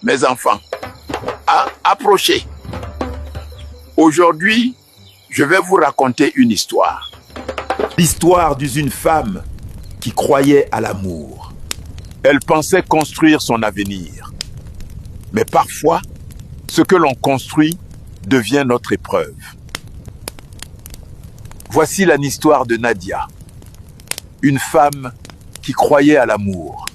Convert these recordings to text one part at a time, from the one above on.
Mes enfants, approchez. Aujourd'hui, je vais vous raconter une histoire. L'histoire d'une femme qui croyait à l'amour. Elle pensait construire son avenir. Mais parfois, ce que l'on construit devient notre épreuve. Voici l'histoire de Nadia, une femme qui croyait à l'amour.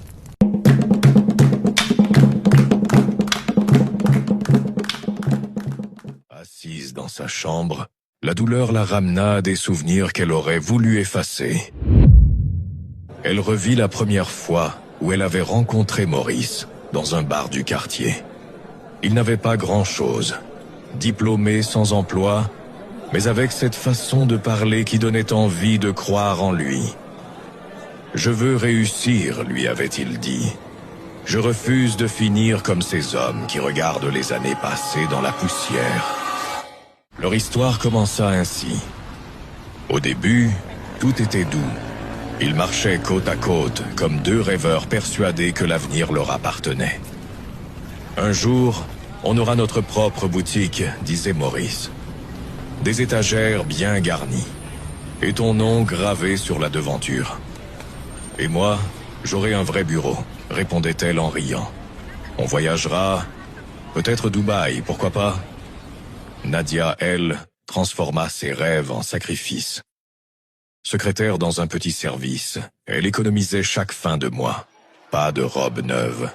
Assise dans sa chambre, la douleur la ramena à des souvenirs qu'elle aurait voulu effacer. Elle revit la première fois où elle avait rencontré Maurice, dans un bar du quartier. Il n'avait pas grand-chose, diplômé sans emploi, mais avec cette façon de parler qui donnait envie de croire en lui. « Je veux réussir », lui avait-il dit. « Je refuse de finir comme ces hommes qui regardent les années passées dans la poussière. » Leur histoire commença ainsi. Au début, tout était doux. Ils marchaient côte à côte, comme deux rêveurs persuadés que l'avenir leur appartenait. Un jour, on aura notre propre boutique, disait Maurice. Des étagères bien garnies, et ton nom gravé sur la devanture. Et moi, j'aurai un vrai bureau, répondait-elle en riant. On voyagera, peut-être Dubaï, pourquoi pas? Nadia, elle, transforma ses rêves en sacrifices. Secrétaire dans un petit service, elle économisait chaque fin de mois. Pas de robe neuve.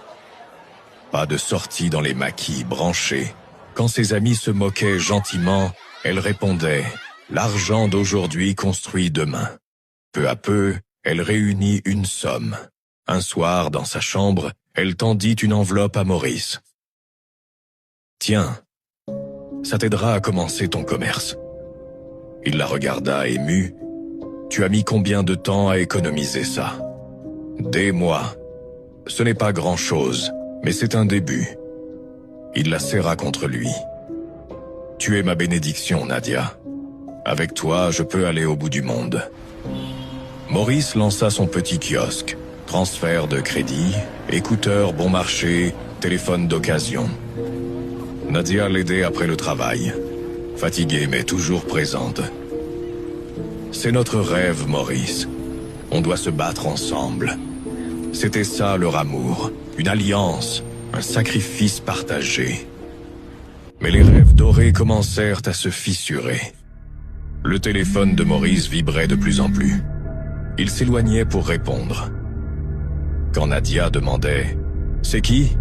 Pas de sortie dans les maquis branchés. Quand ses amis se moquaient gentiment, elle répondait « L'argent d'aujourd'hui construit demain ». Peu à peu, elle réunit une somme. Un soir, dans sa chambre, elle tendit une enveloppe à Maurice. « Tiens, ça t'aidera à commencer ton commerce. » Il la regarda ému. « Tu as mis combien de temps à économiser ça ?»« Des mois. Ce n'est pas grand-chose, mais c'est un début. » Il la serra contre lui. « Tu es ma bénédiction, Nadia. Avec toi, je peux aller au bout du monde. » Maurice lança son petit kiosque. Transfert de crédit, écouteurs bon marché, téléphone d'occasion. Nadia l'aidait après le travail. Fatiguée mais toujours présente. C'est notre rêve, Maurice. On doit se battre ensemble. C'était ça leur amour, une alliance, un sacrifice partagé. Mais les rêves dorés commencèrent à se fissurer. Le téléphone de Maurice vibrait de plus en plus. Il s'éloignait pour répondre. Quand Nadia demandait « C'est qui ?»